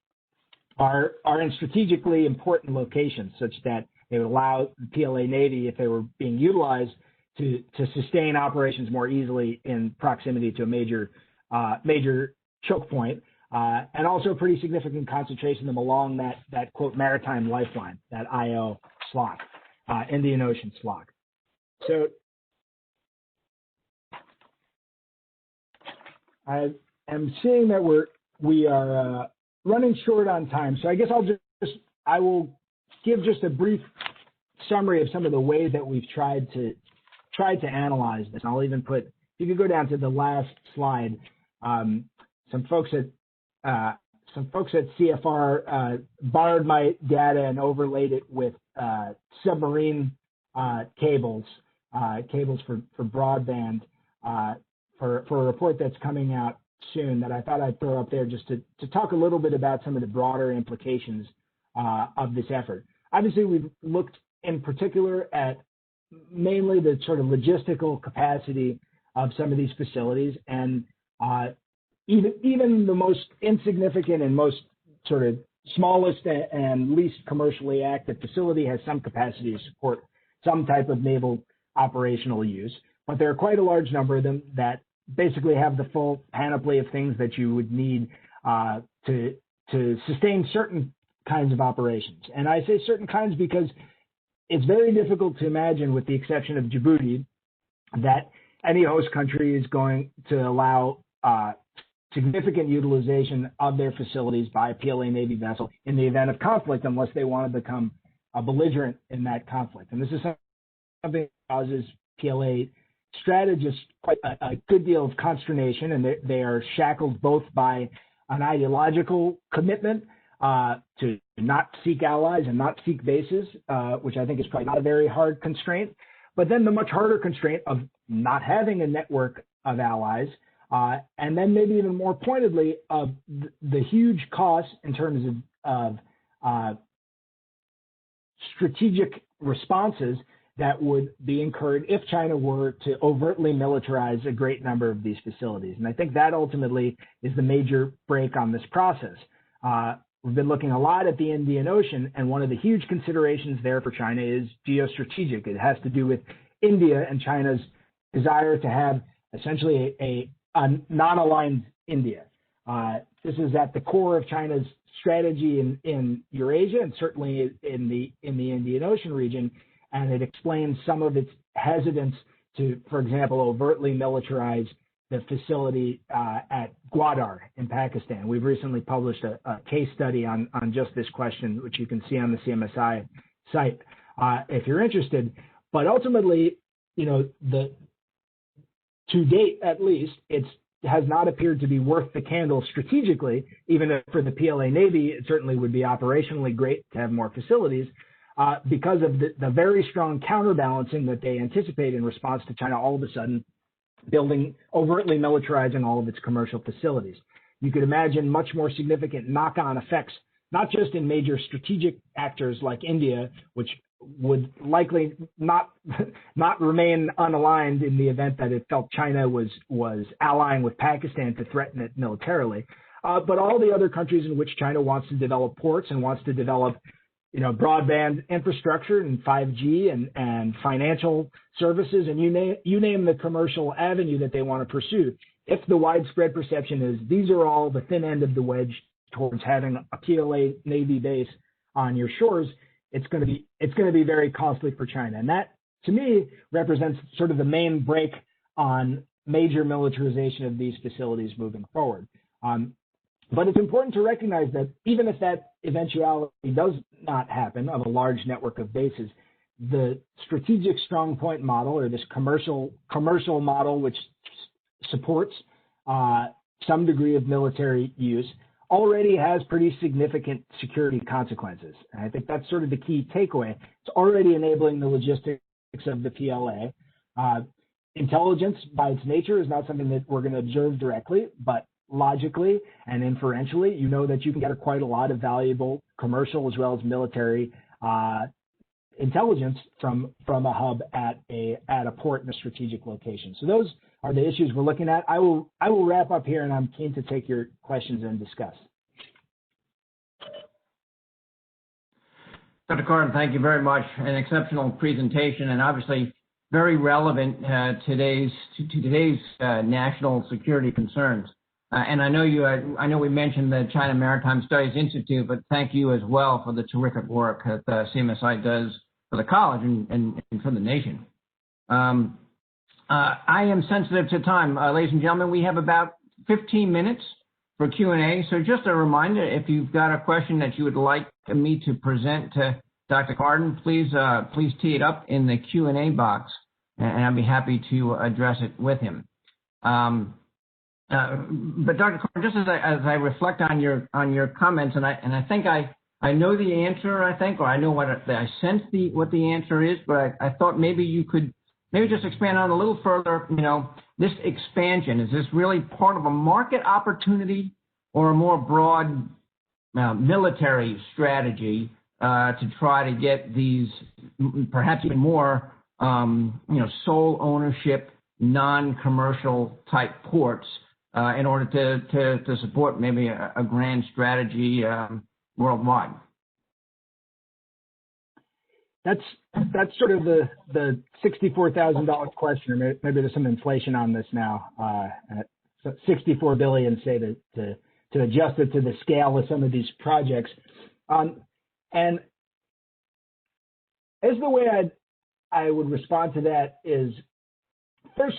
are in strategically important locations, such that they would allow the PLA Navy, if they were being utilized, to sustain operations more easily in proximity to a major choke point, and also a pretty significant concentration of them along that quote maritime lifeline, that IO slot, Indian Ocean slot. So I am seeing that we're we are running short on time, so I guess I will give just a brief summary of some of the ways that we've tried to analyze this. I'll even put, if you could go down to the last slide, some folks at CFR borrowed my data and overlaid it with submarine cables for broadband for a report that's coming out soon that I thought I'd throw up there just to talk a little bit about some of the broader implications of this effort. Obviously, we've looked in particular at mainly the sort of logistical capacity of some of these facilities, and even the most insignificant and most sort of smallest and least commercially active facility has some capacity to support some type of naval operational use. But there are quite a large number of them that basically have the full panoply of things that you would need to sustain certain kinds of operations. And I say certain kinds because it's very difficult to imagine, with the exception of Djibouti, that any host country is going to allow significant utilization of their facilities by a PLA Navy vessel in the event of conflict, unless they want to become a belligerent in that conflict. And this is something that causes PLA strategists quite a good deal of consternation, and they are shackled both by an ideological commitment to not seek allies and not seek bases, which I think is probably not a very hard constraint, but then the much harder constraint of not having a network of allies, and then maybe even more pointedly of the huge costs in terms of strategic responses that would be incurred if China were to overtly militarize a great number of these facilities. And I think that ultimately is the major break on this process. We've been looking a lot at the Indian Ocean, and one of the huge considerations there for China is geostrategic. It has to do with India and China's desire to have essentially a non-aligned India. This is at the core of China's strategy in Eurasia and certainly in the Indian Ocean region, and it explains some of its hesitance to, for example, overtly militarize the facility at Gwadar in Pakistan. We've recently published a case study on just this question, which you can see on the CMSI site if you're interested. But ultimately, to date at least, it has not appeared to be worth the candle strategically, even if for the PLA Navy, it certainly would be operationally great to have more facilities, because of the very strong counterbalancing that they anticipate in response to China all of a sudden overtly militarizing all of its commercial facilities. You could imagine much more significant knock-on effects, not just in major strategic actors like India, which would likely not remain unaligned in the event that it felt China was allying with Pakistan to threaten it militarily, but all the other countries in which China wants to develop ports and wants to develop broadband infrastructure and 5G and financial services, and you name the commercial avenue that they want to pursue. If the widespread perception is these are all the thin end of the wedge towards having a PLA Navy base on your shores, it's going to be very costly for China. And that, to me, represents sort of the main break on major militarization of these facilities moving forward. But it's important to recognize that even if that eventuality does not happen of a large network of bases, the strategic strong point model, or this commercial model which supports some degree of military use, already has pretty significant security consequences. And I think that's sort of the key takeaway. It's already enabling the logistics of the PLA. Intelligence, by its nature, is not something that we're going to observe directly, but logically and inferentially, that you can get quite a lot of valuable commercial as well as military intelligence from a hub at a port in a strategic location. So those are the issues we're looking at. I will wrap up here, and I'm keen to take your questions and discuss. Dr. Carden, thank you very much. An exceptional presentation, and obviously very relevant to today's national security concerns. And I know we mentioned the China Maritime Studies Institute, but thank you as well for the terrific work that CMSI does for the college and for the nation. I am sensitive to time. Ladies and gentlemen, we have about 15 minutes for Q&A. So just a reminder, if you've got a question that you would like me to present to Dr. Carden, please tee it up in the Q&A box, and I'll be happy to address it with him. But Dr. Carden, just as I reflect on your comments, and I think I know the answer, or I know I sense what the answer is, but I thought maybe you could just expand on it a little further. This expansion, is this really part of a market opportunity or a more broad military strategy to try to get these perhaps even more sole ownership, non-commercial type ports in order to support maybe a grand strategy worldwide? That's sort of the $64,000 question, or maybe there's some inflation on this now. So 64 billion, say, to adjust it to the scale of some of these projects. And as the way I would respond to that is, first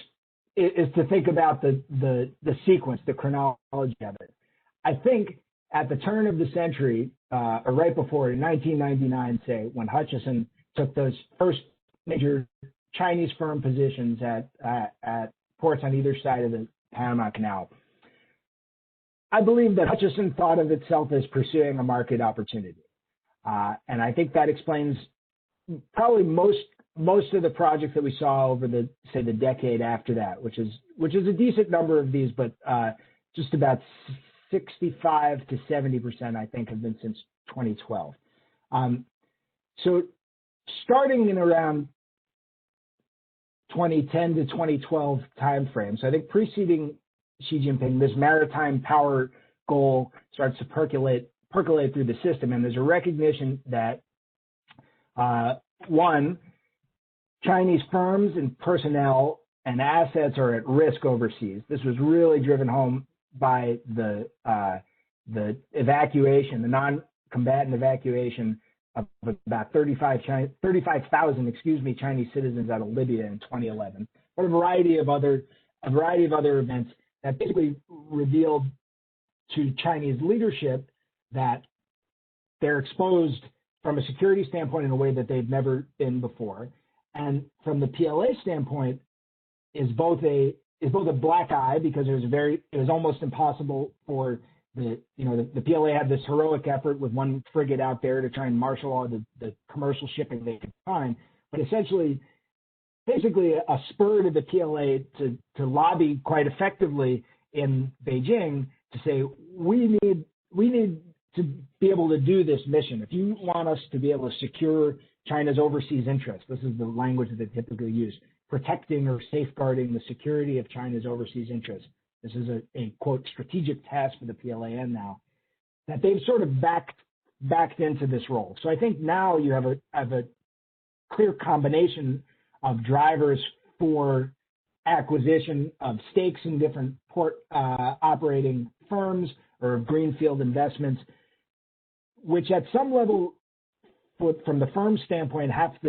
is to think about the sequence, the chronology of it. I think at the turn of the century, or right before, in 1999, say, when Hutchison took those first major Chinese firm positions at ports on either side of the Panama Canal, I believe that Hutchison thought of itself as pursuing a market opportunity. And I think that explains probably most of the projects that we saw over the decade after that, which is a decent number of these, but just about 65 to 70%, I think, have been since 2012. So starting in around 2010 to 2012 timeframe, so I think preceding Xi Jinping, this maritime power goal starts to percolate through the system, and there's a recognition that one, Chinese firms and personnel and assets are at risk overseas. This was really driven home by the evacuation, the non-combatant evacuation of about 35,000, Chinese citizens out of Libya in 2011, but a variety of other events that basically revealed to Chinese leadership that they're exposed from a security standpoint in a way that they've never been before, and from the PLA standpoint is both a black eye, because it was almost impossible for the PLA had this heroic effort with one frigate out there to try and marshal all the commercial shipping they could find, but essentially, basically a spur to the PLA to lobby quite effectively in Beijing to say, we need to be able to do this mission. If you want us to be able to secure China's overseas interests, this is the language that they typically use, protecting or safeguarding the security of China's overseas interests. This is a quote, strategic task for the PLAN now, that they've sort of backed into this role. So I think now you have a clear combination of drivers for acquisition of stakes in different port operating firms or greenfield investments, which at some level, from the firm standpoint, have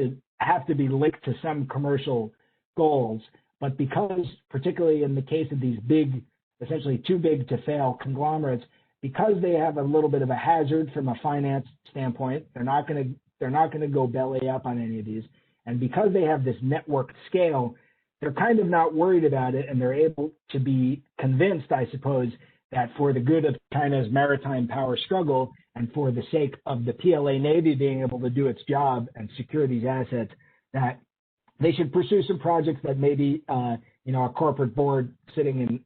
to be linked to some commercial goals. But because, particularly in the case of these big, essentially too big to fail conglomerates, because they have a little bit of a hazard from a finance standpoint, they're not going to go belly up on any of these. And because they have this network scale, they're kind of not worried about it, and they're able to be convinced, I suppose, that for the good of China's maritime power struggle and for the sake of the PLA Navy being able to do its job and secure these assets, that they should pursue some projects that maybe a corporate board sitting in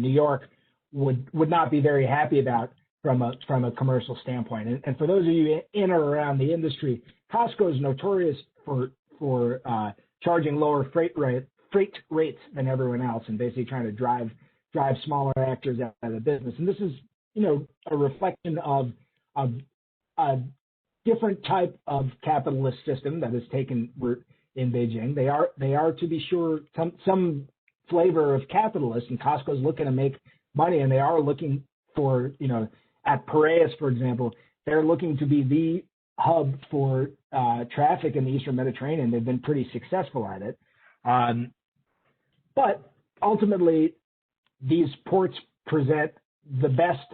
New York would not be very happy about from a commercial standpoint. And for those of you in or around the industry, Costco is notorious for charging lower freight rates than everyone else, and basically trying to drive smaller actors out of the business. And this is a reflection of a different type of capitalist system that has taken root in Beijing. They are to be sure some flavor of capitalist, and Costco's looking to make money, and they are looking for, at Piraeus, for example, they're looking to be the hub for traffic in the Eastern Mediterranean. They've been pretty successful at it. But ultimately, these ports present the best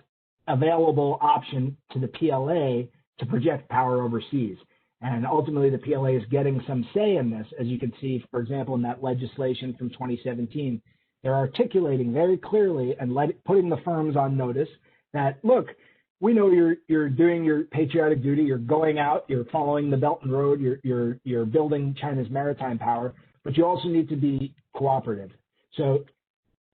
available option to the PLA to project power overseas. And ultimately, the PLA is getting some say in this, as you can see, for example, in that legislation from 2017. They're articulating very clearly and putting the firms on notice that, look, we know you're doing your patriotic duty, you're going out, you're following the Belt and Road, you're building China's maritime power, but you also need to be cooperative. So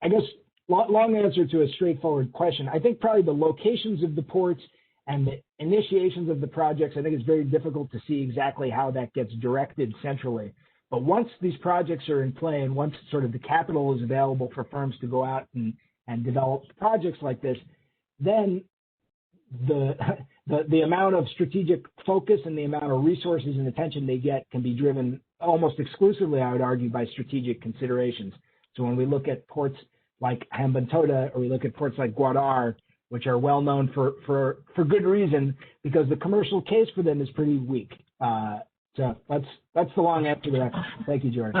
I guess long answer to a straightforward question. I think probably the locations of the ports and the initiations of the projects, I think it's very difficult to see exactly how that gets directed centrally. But once these projects are in play and once sort of the capital is available for firms to go out and develop projects like this, then the amount of strategic focus and the amount of resources and attention they get can be driven almost exclusively, I would argue, by strategic considerations. So when we look at ports like Hambantota, or we look at ports like Gwadar, which are well known for good reason, because the commercial case for them is pretty weak. So that's the long answer to that. Thank you, George.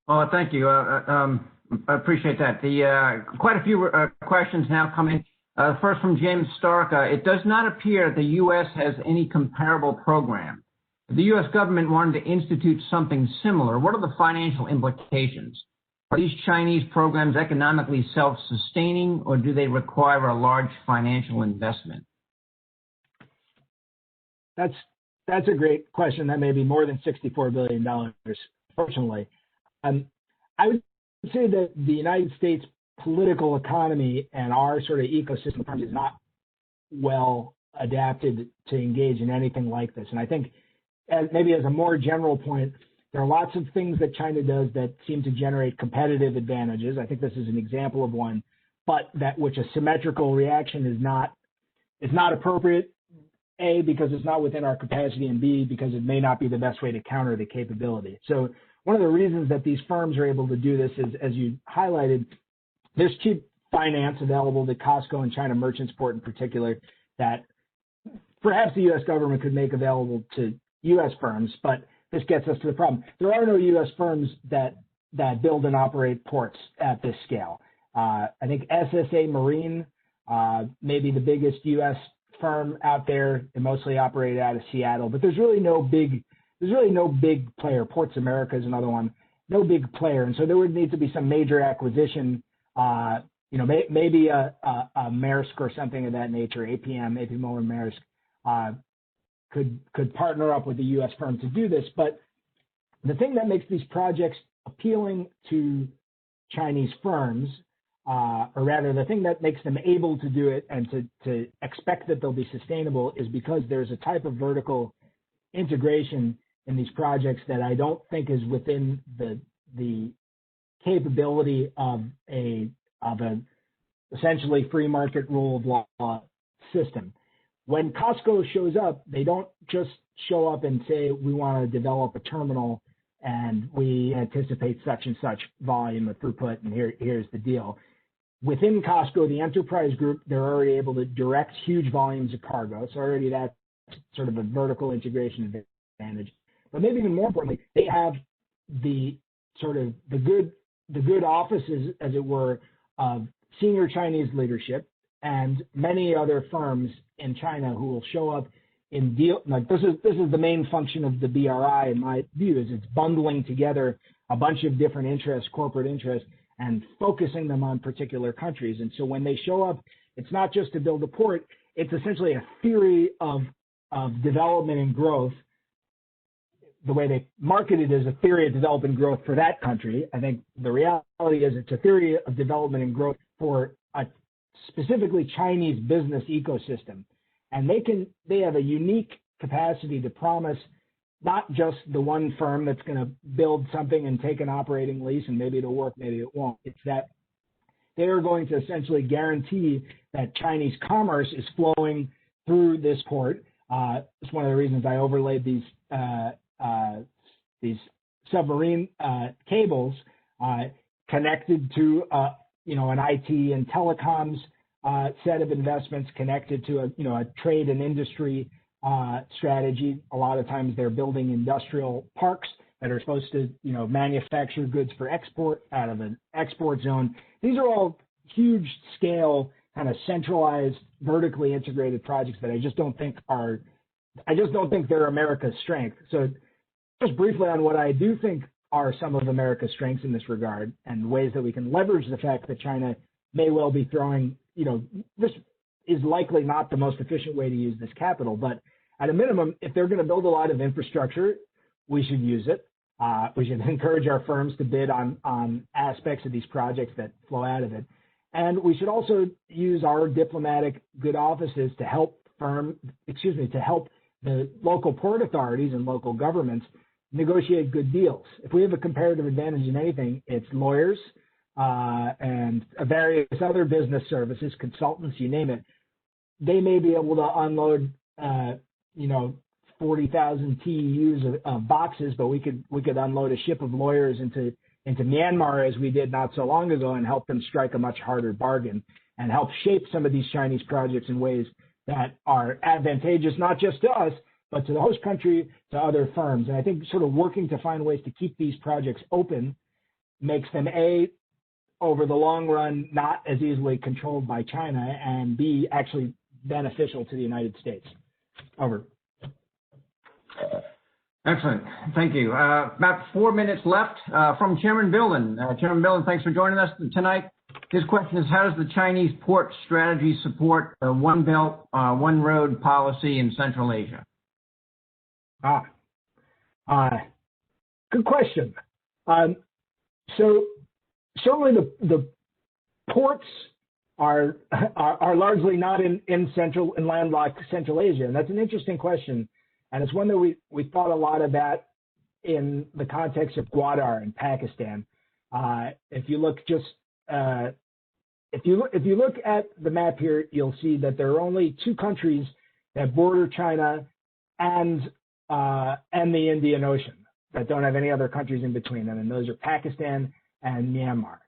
Well, thank you. I appreciate that. Quite a few questions now coming. First from James Stark. It does not appear the U.S. has any comparable program. If the U.S. government wanted to institute something similar, what are the financial implications? Are these Chinese programs economically self-sustaining, or do they require a large financial investment? That's a great question. That may be more than $64 billion, fortunately. I would say that the United States political economy and our sort of ecosystem is not well adapted to engage in anything like this. And I think maybe as a more general point, there are lots of things that China does that seem to generate competitive advantages. I think this is an example of one, but that which a symmetrical reaction is not appropriate, A, because it's not within our capacity, and B, because it may not be the best way to counter the capability. So one of the reasons that these firms are able to do this is, as you highlighted, there's cheap finance available to COSCO and China Merchants Port in particular that perhaps the U.S. government could make available to U.S. firms, but this gets us to the problem. There are no U.S. firms that build and operate ports at this scale. I think SSA Marine may be the biggest U.S. firm out there. They mostly operate out of Seattle, but there's really no big player. Ports America is another one. No big player, and so there would need to be some major acquisition. Maybe a Maersk or something of that nature. APM, AP Moller Maersk could partner up with a U.S. firm to do this. But the thing that makes these projects appealing to Chinese firms, or rather the thing that makes them able to do it and to expect that they'll be sustainable, is because there's a type of vertical integration in these projects that I don't think is within the capability of a essentially free market rule of law system. When COSCO shows up, they don't just show up and say, we want to develop a terminal and we anticipate such and such volume of throughput, and here's the deal. Within COSCO, the enterprise group, they're already able to direct huge volumes of cargo. So already that's sort of a vertical integration advantage. But maybe even more importantly, they have the good offices, as it were, of senior Chinese leadership and many other firms in China who will show up in deal. Like this is the main function of the BRI, in my view, is it's bundling together a bunch of different interests, corporate interests, and focusing them on particular countries. And so when they show up, it's not just to build a port, it's essentially a theory of development and growth. The way they market it is a theory of development and growth for that country. I think the reality is it's a theory of development and growth for a specifically Chinese business ecosystem. And they have a unique capacity to promise not just the one firm that's going to build something and take an operating lease and maybe it'll work, maybe it won't. It's that they are going to essentially guarantee that Chinese commerce is flowing through this port. It's one of the reasons I overlaid these submarine cables connected to an IT and telecoms set of investments, connected to a trade and industry strategy. A lot of times they're building industrial parks that are supposed to manufacture goods for export out of an export zone. These are all huge scale, kind of centralized, vertically integrated projects that I just don't think they're America's strength. So just briefly on what I do think are some of America's strengths in this regard and ways that we can leverage the fact that China may well be throwing, this is likely not the most efficient way to use this capital, but at a minimum, if they're going to build a lot of infrastructure, we should use it. We should encourage our firms to bid on aspects of these projects that flow out of it. And we should also use our diplomatic good offices to help the local port authorities and local governments negotiate good deals. If we have a comparative advantage in anything, it's lawyers and various other business services, consultants, you name it. They may be able to unload, 40,000 TEUs of boxes, but we could unload a ship of lawyers into Myanmar as we did not so long ago and help them strike a much harder bargain and help shape some of these Chinese projects in ways that are advantageous not just to us, but to the host country, to other firms. And I think sort of working to find ways to keep these projects open makes them, A, over the long run, not as easily controlled by China, and B, actually beneficial to the United States. Over. Excellent. Thank you. About 4 minutes left from Chairman Bilden. Chairman Bilden, thanks for joining us tonight. His question is, how does the Chinese port strategy support the One Belt, One Road policy in Central Asia? Good question. So certainly the ports are largely not in landlocked Central Asia, and that's an interesting question, and it's one that we thought a lot about in the context of Gwadar in Pakistan. If you look at the map here, you'll see that there are only two countries that border China and the Indian Ocean that don't have any other countries in between them, and those are Pakistan and Myanmar.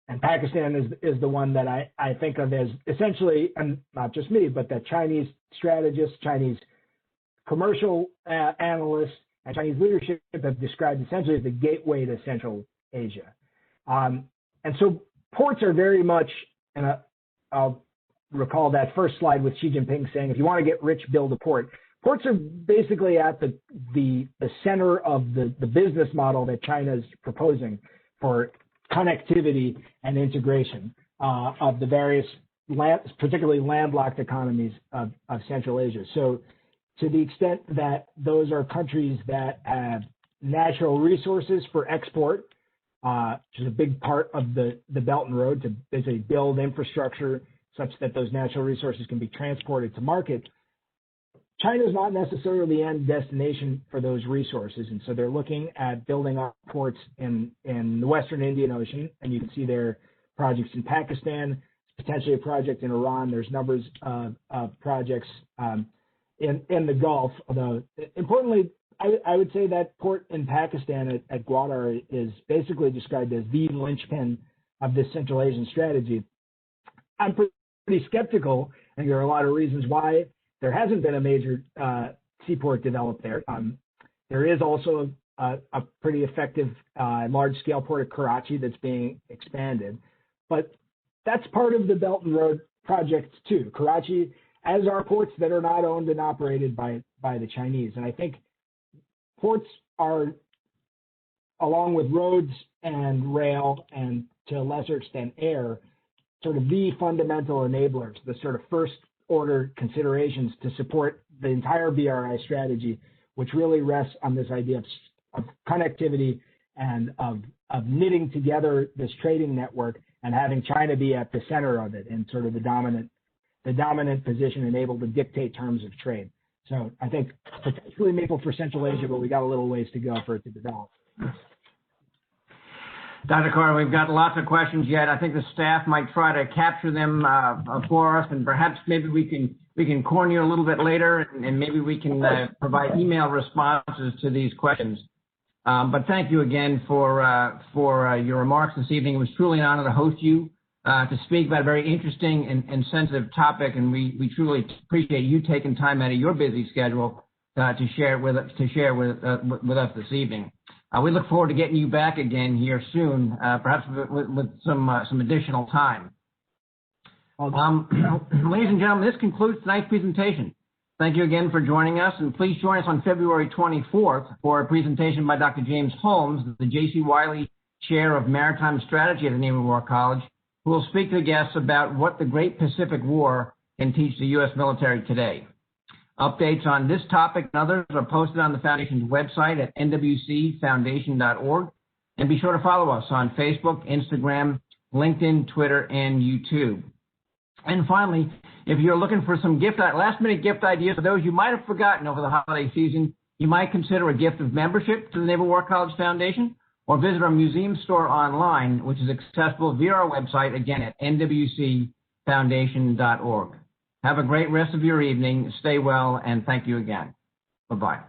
And Pakistan is the one that I think of as essentially, and not just me, but that Chinese strategists, Chinese commercial analysts, and Chinese leadership have described essentially as the gateway to Central Asia. And so ports are very much, and I'll recall that first slide with Xi Jinping saying, if you want to get rich, build a port. Ports are basically at the center of the business model that China is proposing for connectivity and integration of the various particularly landlocked economies of Central Asia. So to the extent that those are countries that have natural resources for export, which is a big part of the Belt and Road, to basically build infrastructure such that those natural resources can be transported to market, China is not necessarily the end destination for those resources. And so they're looking at building up ports in the Western Indian Ocean. And you can see there projects in Pakistan, potentially a project in Iran. There's numbers of projects in the Gulf. Although, importantly, I would say that port in Pakistan at Gwadar is basically described as the linchpin of this Central Asian strategy. I'm pretty skeptical, and there are a lot of reasons why there hasn't been a major seaport developed there. There is also a pretty effective large-scale port at Karachi that's being expanded. But that's part of the Belt and Road project too. Karachi, as are ports that are not owned and operated by the Chinese. And I think ports are, along with roads and rail and to a lesser extent air, sort of the fundamental enablers, the sort of first order considerations to support the entire BRI strategy, which really rests on this idea of connectivity and of knitting together this trading network and having China be at the center of it and sort of the dominant position and able to dictate terms of trade. So I think potentially maple for Central Asia, but we got a little ways to go for it to develop. Dr. Carter, we've got lots of questions yet. I think the staff might try to capture them for us, and perhaps maybe we can corner you a little bit later, and maybe we can provide email responses to these questions. But thank you again for your remarks this evening. It was truly an honor to host you to speak about a very interesting and sensitive topic, and we truly appreciate you taking time out of your busy schedule to share with us this evening. We look forward to getting you back again here soon, perhaps with some additional time. Ladies and gentlemen, this concludes tonight's presentation. Thank you again for joining us, and please join us on February 24th for a presentation by Dr. James Holmes, the J.C. Wiley Chair of Maritime Strategy at the Naval War College, who will speak to the guests about what the Great Pacific War can teach the U.S. military today. Updates on this topic and others are posted on the Foundation's website at nwcfoundation.org, and be sure to follow us on Facebook, Instagram, LinkedIn, Twitter, and YouTube. And finally, if you're looking for some last-minute gift ideas for those you might have forgotten over the holiday season, you might consider a gift of membership to the Naval War College Foundation, or visit our museum store online, which is accessible via our website, again, at nwcfoundation.org. Have a great rest of your evening. Stay well, and thank you again. Bye-bye.